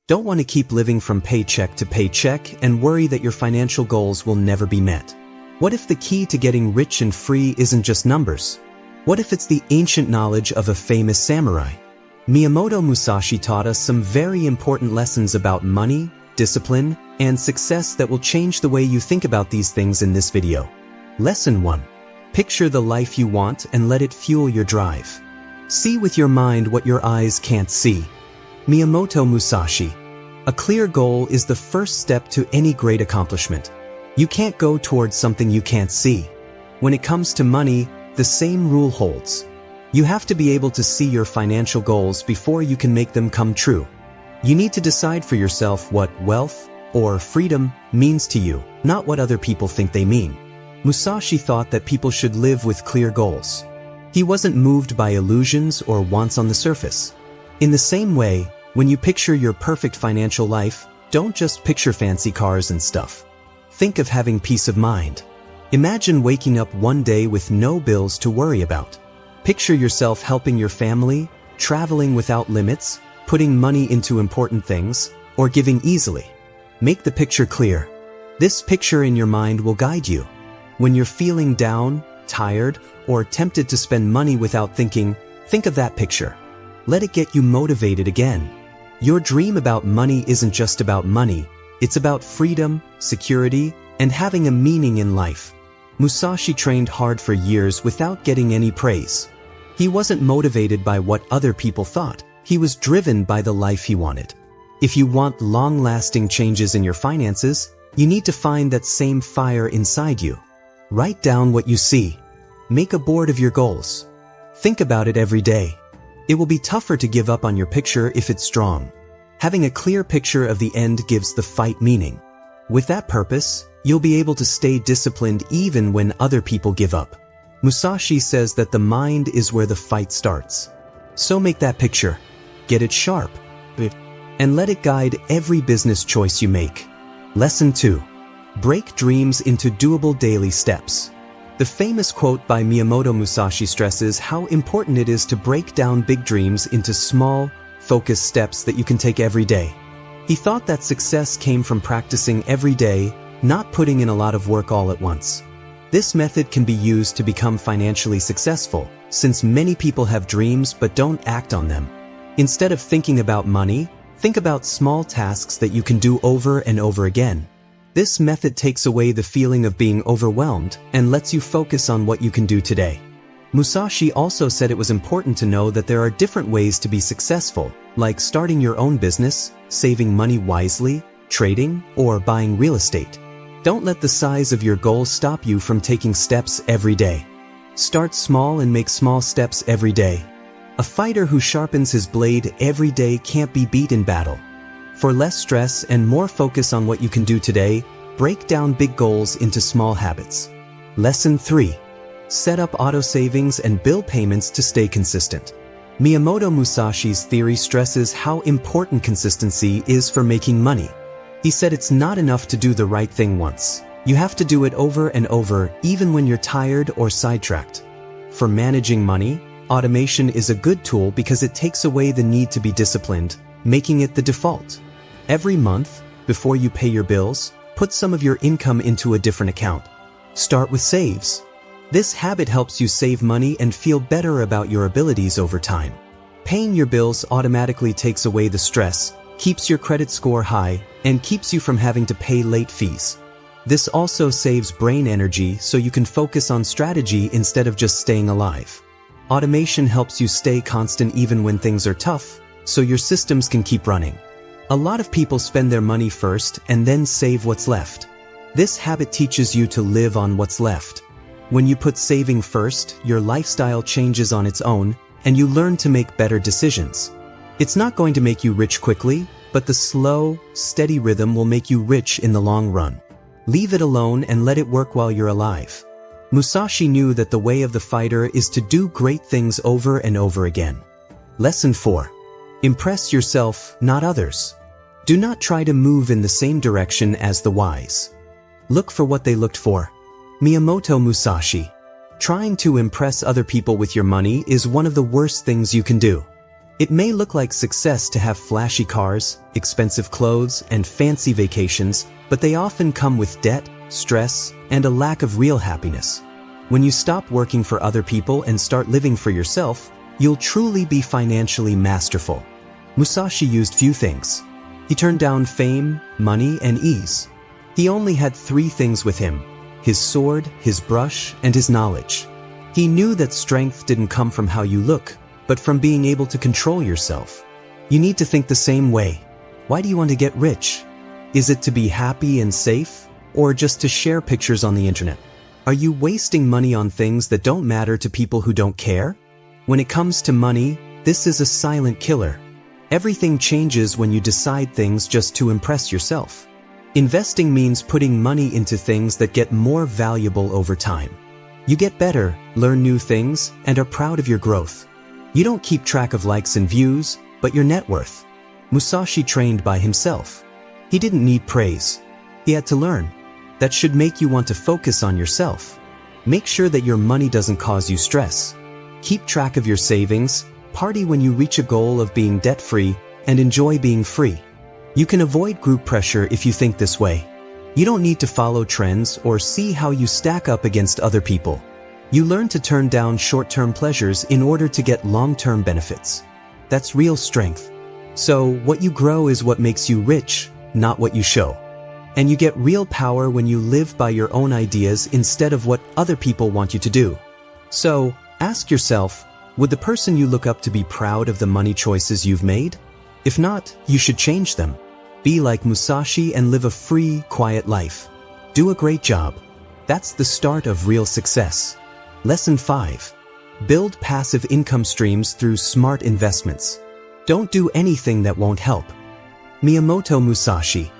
Don't want to keep living from paycheck to paycheck and worry that your financial goals will never be met. What if the key to getting rich and free isn't just numbers? What if it's the ancient knowledge of a famous samurai? Miyamoto Musashi taught us some very important lessons about money, discipline, and success that will change the way you think about these things in this video. Lesson 1. Picture the life you want and let it fuel your drive. See with your mind what your eyes can't see. Miyamoto Musashi. A clear goal is the first step to any great accomplishment. You can't go towards something you can't see. When it comes to money, the same rule holds. You have to be able to see your financial goals before you can make them come true. You need to decide for yourself what wealth or freedom means to you, not what other people think they mean. Musashi thought that people should live with clear goals. He wasn't moved by illusions or wants on the surface. In the same way, when you picture your perfect financial life, don't just picture fancy cars and stuff. Think of having peace of mind. Imagine waking up one day with no bills to worry about. Picture yourself helping your family, traveling without limits, putting money into important things, or giving easily. Make the picture clear. This picture in your mind will guide you. When you're feeling down, tired, or tempted to spend money without thinking, think of that picture. Let it get you motivated again. Your dream about money isn't just about money, it's about freedom, security, and having a meaning in life. Musashi trained hard for years without getting any praise. He wasn't motivated by what other people thought. He was driven by the life he wanted. If you want long-lasting changes in your finances, you need to find that same fire inside you. Write down what you see. Make a board of your goals. Think about it every day. It will be tougher to give up on your picture if it's strong. Having a clear picture of the end gives the fight meaning. With that purpose, you'll be able to stay disciplined even when other people give up. Musashi says that the mind is where the fight starts. So make that picture. Get it sharp. And let it guide every business choice you make. Lesson 2. Break dreams into doable daily steps. The famous quote by Miyamoto Musashi stresses how important it is to break down big dreams into small, focused steps that you can take every day. He thought that success came from practicing every day, not putting in a lot of work all at once. This method can be used to become financially successful, since many people have dreams but don't act on them. Instead of thinking about money, think about small tasks that you can do over and over again. This method takes away the feeling of being overwhelmed and lets you focus on what you can do today. Musashi also said it was important to know that there are different ways to be successful, like starting your own business, saving money wisely, trading, or buying real estate. Don't let the size of your goals stop you from taking steps every day. Start small and make small steps every day. A fighter who sharpens his blade every day can't be beat in battle. For less stress and more focus on what you can do today, break down big goals into small habits. Lesson 3. Set up auto savings and bill payments to stay consistent. Miyamoto Musashi's theory stresses how important consistency is for making money. He said it's not enough to do the right thing once. You have to do it over and over, even when you're tired or sidetracked. For managing money, automation is a good tool because it takes away the need to be disciplined, making it the default. Every month, before you pay your bills, put some of your income into a different account. Start with saves. This habit helps you save money and feel better about your abilities over time. Paying your bills automatically takes away the stress, keeps your credit score high, and keeps you from having to pay late fees. This also saves brain energy so you can focus on strategy instead of just staying alive. Automation helps you stay constant even when things are tough, so your systems can keep running. A lot of people spend their money first and then save what's left. This habit teaches you to live on what's left. When you put saving first, your lifestyle changes on its own, and you learn to make better decisions. It's not going to make you rich quickly, but the slow, steady rhythm will make you rich in the long run. Leave it alone and let it work while you're alive. Musashi knew that the way of the fighter is to do great things over and over again. Lesson 4. Impress yourself, not others. Do not try to move in the same direction as the wise. Look for what they looked for. Miyamoto Musashi. Trying to impress other people with your money is one of the worst things you can do. It may look like success to have flashy cars, expensive clothes, and fancy vacations, but they often come with debt, stress, and a lack of real happiness. When you stop working for other people and start living for yourself, you'll truly be financially masterful. Musashi used few things. He turned down fame, money, and ease. He only had 3 things with him: his sword, his brush, and his knowledge. He knew that strength didn't come from how you look, but from being able to control yourself. You need to think the same way. Why do you want to get rich? Is it to be happy and safe, or just to share pictures on the internet? Are you wasting money on things that don't matter to people who don't care? When it comes to money, this is a silent killer. Everything changes when you decide things just to impress yourself. Investing means putting money into things that get more valuable over time. You get better, learn new things, and are proud of your growth. You don't keep track of likes and views, but your net worth. Musashi trained by himself. He didn't need praise. He had to learn. That should make you want to focus on yourself. Make sure that your money doesn't cause you stress. Keep track of your savings, party when you reach a goal of being debt-free, and enjoy being free. You can avoid group pressure if you think this way. You don't need to follow trends or see how you stack up against other people. You learn to turn down short-term pleasures in order to get long-term benefits. That's real strength. So, what you grow is what makes you rich, not what you show. And you get real power when you live by your own ideas instead of what other people want you to do. So, ask yourself, would the person you look up to be proud of the money choices you've made? If not, you should change them. Be like Musashi and live a free, quiet life. Do a great job. That's the start of real success. Lesson 5. Build passive income streams through smart investments. Don't do anything that won't help. Miyamoto Musashi.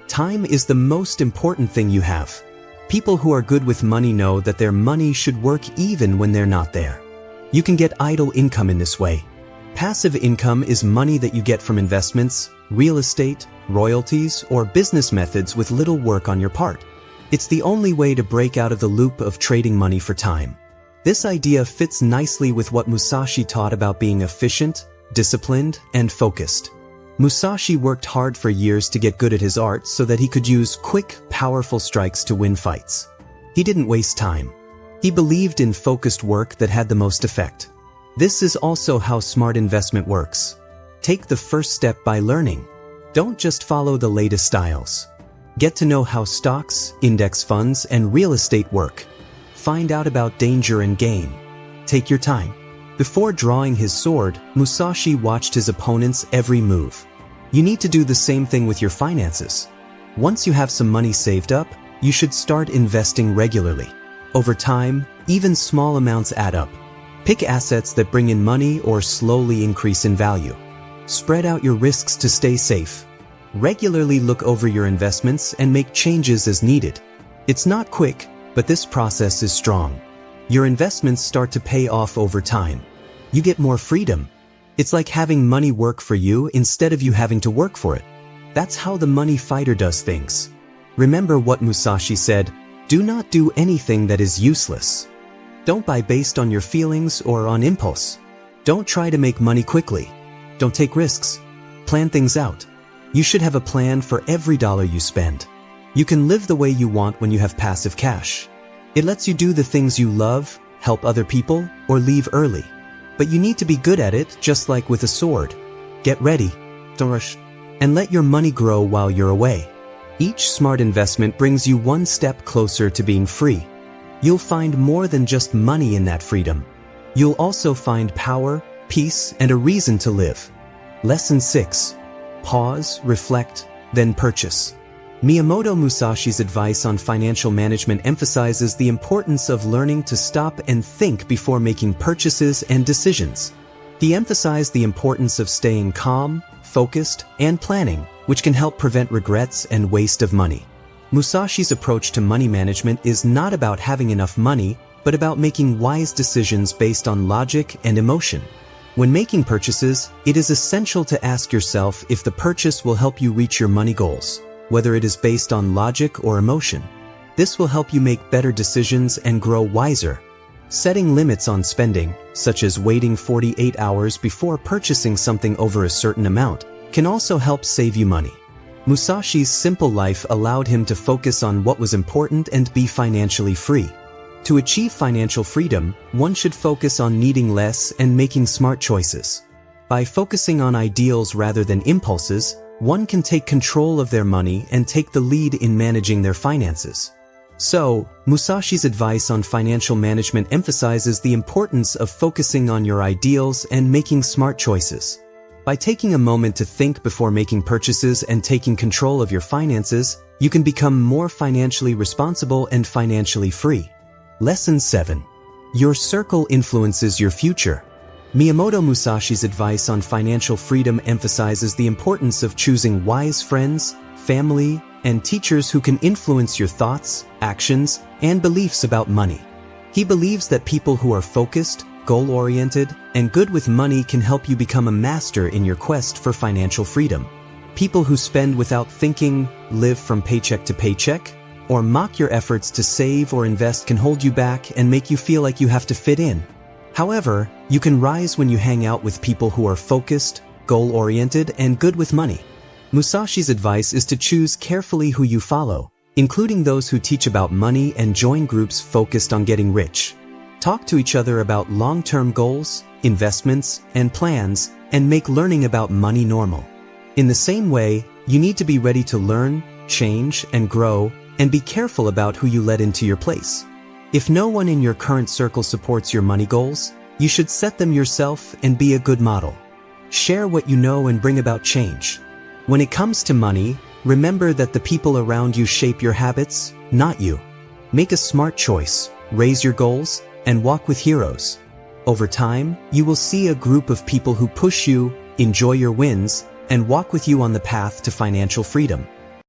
Time is the most important thing you have. People who are good with money know that their money should work even when they're not there. You can get idle income in this way. Passive income is money that you get from investments, real estate, royalties, or business methods with little work on your part. It's the only way to break out of the loop of trading money for time. This idea fits nicely with what Musashi taught about being efficient, disciplined, and focused. Musashi worked hard for years to get good at his art so that he could use quick, powerful strikes to win fights. He didn't waste time. He believed in focused work that had the most effect. This is also how smart investment works. Take the first step by learning. Don't just follow the latest styles. Get to know how stocks, index funds, and real estate work. Find out about danger and gain. Take your time. Before drawing his sword, Musashi watched his opponent's every move. You need to do the same thing with your finances. Once you have some money saved up, you should start investing regularly. Over time, even small amounts add up. Pick assets that bring in money or slowly increase in value. Spread out your risks to stay safe. Regularly look over your investments and make changes as needed. It's not quick, but this process is strong. Your investments start to pay off over time. You get more freedom. It's like having money work for you instead of you having to work for it. That's how the money fighter does things. Remember what Musashi said, do not do anything that is useless. Don't buy based on your feelings or on impulse. Don't try to make money quickly. Don't take risks. Plan things out. You should have a plan for every dollar you spend. You can live the way you want when you have passive cash. It lets you do the things you love, help other people, or leave early. But you need to be good at it, just like with a sword. Get ready, don't rush, and let your money grow while you're away. Each smart investment brings you one step closer to being free. You'll find more than just money in that freedom. You'll also find power, peace, and a reason to live. Lesson 6. Pause, reflect, then purchase. Miyamoto Musashi's advice on financial management emphasizes the importance of learning to stop and think before making purchases and decisions. He emphasized the importance of staying calm, focused, and planning, which can help prevent regrets and waste of money. Musashi's approach to money management is not about having enough money, but about making wise decisions based on logic and emotion. When making purchases, it is essential to ask yourself if the purchase will help you reach your money goals, whether it is based on logic or emotion. This will help you make better decisions and grow wiser. Setting limits on spending, such as waiting 48 hours before purchasing something over a certain amount, can also help save you money. Musashi's simple life allowed him to focus on what was important and be financially free. To achieve financial freedom, one should focus on needing less and making smart choices. By focusing on ideals rather than impulses, one can take control of their money and take the lead in managing their finances. So, Musashi's advice on financial management emphasizes the importance of focusing on your ideals and making smart choices. By taking a moment to think before making purchases and taking control of your finances, you can become more financially responsible and financially free. Lesson 7. Your circle influences your future. Miyamoto Musashi's advice on financial freedom emphasizes the importance of choosing wise friends, family, and teachers who can influence your thoughts, actions, and beliefs about money. He believes that people who are focused, goal-oriented, and good with money can help you become a master in your quest for financial freedom. People who spend without thinking, live from paycheck to paycheck, or mock your efforts to save or invest can hold you back and make you feel like you have to fit in. However, you can rise when you hang out with people who are focused, goal-oriented, and good with money. Musashi's advice is to choose carefully who you follow, including those who teach about money, and join groups focused on getting rich. Talk to each other about long-term goals, investments, and plans, and make learning about money normal. In the same way, you need to be ready to learn, change, and grow, and be careful about who you let into your place. If no one in your current circle supports your money goals, you should set them yourself and be a good model. Share what you know and bring about change. When it comes to money, remember that the people around you shape your habits, not you. Make a smart choice, raise your goals, and walk with heroes. Over time, you will see a group of people who push you, enjoy your wins, and walk with you on the path to financial freedom.